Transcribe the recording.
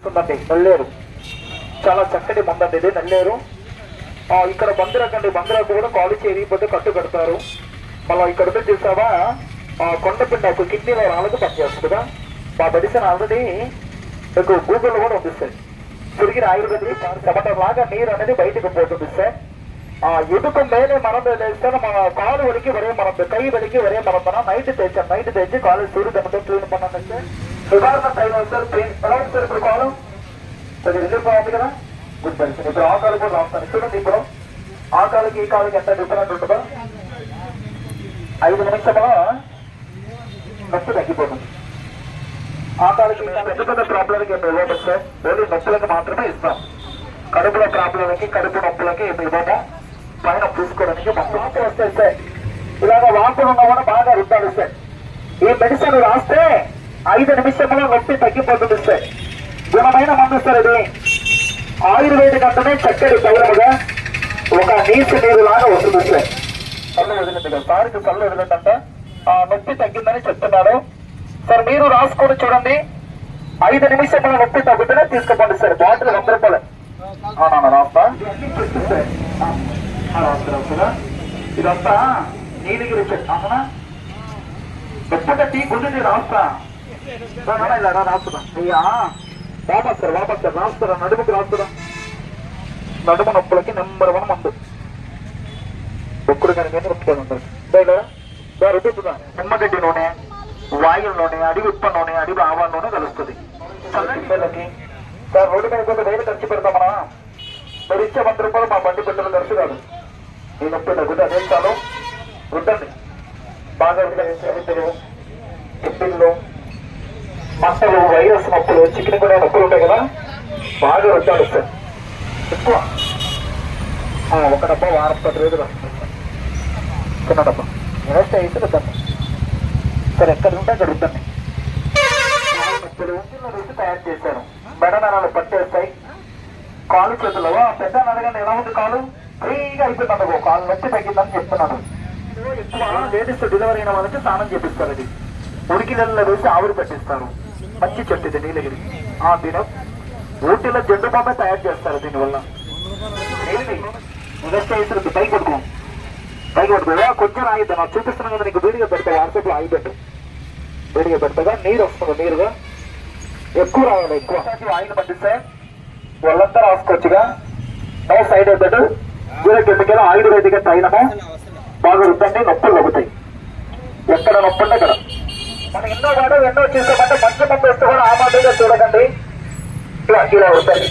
వస్తుందండి నల్లేరు. చాలా చక్కటి మందండి ఇది నల్లేరు. ఇక్కడ బందిరాకండి, బందిరాకు కూడా కాలు చేరిపోతే కట్టు కడతారు. మళ్ళీ ఇక్కడ చూసావా కొండపిండాకు కిడ్నీలో రాళ్ళకు పనిచేస్తుందిగా. మా మెడిసిన్ ఆల్రెడీ మీకు గూగుల్లో కూడా ఉంది సార్. తిరిగిన ఆయుర్వేదిక్ చెమట లాగా నీరు అనేది బయటకు పోతుంది సార్. ఎదుకు మేలే మరందు వేస్తే మన కాలు వలికి వరే మరందు, కై వలికి వరే మరందున నైట్ తెచ్చాను. నైట్ తెచ్చి కాలు సూర్యుడు క్లీన్ పన్నాను సార్. సుధారణ టైం సార్ క్లీన్ ఎలా సార్ ఇప్పుడు కాలు కొద్దిగా రిలీఫ్ అవుతుంది కదా. Good medicine. ఇప్పుడు ఆ కాలు కూడా రాస్తాను చూడండి. ఇప్పుడు ఆ కాలుకి ఈ కాలుకి ఎంత డిఫరెంట్ ఉంటుందో 5 నిమిషంలో నొప్పి తగ్గిపోతుంది. ఆ కాలుకి పెద్ద పెద్ద ప్రాబ్లంకి ఏమి ఇవ్వదు సార్. ఓన్లీ నొప్పులకి మాత్రమే ఇస్తాం. కడుపుల ప్రాబ్లంకి, కడుపు నొప్పులకి ఏమి ఇవ్వము. పైన పూసుకోవడానికి వాంతులు వస్తాయి సార్. ఇలాగ వాంతులు ఉన్నా కూడా బాగా రుద్దాలి సార్. ఈ మెడిసిన్ రాస్తే 5 నిమిషంలో నొప్పి తగ్గిపోతుంది సార్. గుణమైన మందు సార్ ఇది. ఆయుర్వేదిక్ అంటేనే చక్కటి తైలముగా ఒక నీరు లాగా వస్తుంది సార్. కళ్ళు వదిలింది కదా సార్కి, కళ్ళు వదిలిందంట నొప్పి తగ్గిందని చెప్తున్నాడు సార్. మీరు రాసుకొని చూడండి. 5 నిమిషంలో నొప్పి తగ్గుతూనే తీసుకుపోండి సార్. బాటిల్ 100 రూపాయలు రాస్తా. ఇదంతా నీలగిరి చెట్టు అవునా. ఎప్పుడ టీ గుండె రాస్తా ఇలా రాస్తున్నా. అయ్యా వాపస్ సార్, వాపస్ సార్ రాస్తారా. నడుముకి రాస్తున్నా. నడుము నొప్పులకి నెంబర్ 1 మందు. ఒక్కడు కనుక నొప్పులు రుద్దుతున్నా. నిమ్మగడ్డి నూనె, వాయుల నూనె, అడిగి ఉప్ప నూనె, అడిగి ఆవాల నూనె కలుస్తుంది. చల్లటి పిల్లలకి సార్ రోడ్డు మీద కొంత వేలు ఖర్చు పెడతామన్నా. మీరు ఇచ్చే 100 రూపాయలు మా బండి పెట్టడం ఖర్చు కాదు. ఈ నొప్పి తగ్గుతుంది. అదే చాలు రుద్దండి బాగా. కిడ్నీలు మంటలు, వైరస్ నొప్పులు, చికెన్ కూడా నొప్పులు ఉంటాయి కదా, బాగా రుద్దాలి సార్. ఎక్కువ ఒక డబ్బా వారం 10 రోజులు వస్తుంది. చిన్న డబ్బా వ్యవస్థ అయితే రుద్దండి సార్. ఎక్కడ ఉంటే అక్కడ రుద్దండి. రుచి తయారు చేశాను. మెడ నరాలు పట్టేస్తాయి. కాలు చేతుల్లో పెద్ద నడగండి. ఎలా ఉంది కాలు? ఫ్రీగా అయిపోయింది. కాలు నొప్పి తగ్గిందని చెప్తున్నాను. ఎక్కువ లేడీస్ డెలివరీ అయిన వాళ్ళకి స్నానం చేపిస్తారు. ఇది ఉడికి నెలలో వేసి ఆవిరి పెట్టిస్తారు. మంచి చెట్టు ఇది నీలగిరి. దీని ఊటీలో జెండు బాంబే తయారు చేస్తారు. దీనివల్ల ఇన్వెస్ట్ పైకి పట్టుకో, పైకి పట్టుకో. కొంచెం ఆగిద్దా నాకు చూపిస్తున్నాను కదా నీకు. వేడిగా పెడతా, వాట్సాప్లో ఆగి పెట్టు. వేడిగా పెడతాగా నీరు వస్తుంది. నీరుగా ఎక్కువ రావాలి. ఎక్కువ ఆయిల్ పట్టిస్తే వాళ్ళంతా రాసుకోవచ్చుగా. No side effect, zero chemical, ఆయుర్వేదిక తైలము బాగా రుద్దండి. నొప్పులు తగ్గుతాయి. ఎక్కడ నొప్పి ఉంటే అక్కడ. మనం ఎన్నో వాడు ఎన్నో చేసామంటే మంచి మంది వస్తే కూడా ఆ మాదిరిగా చూడకండి. ఇలా రుద్దండి.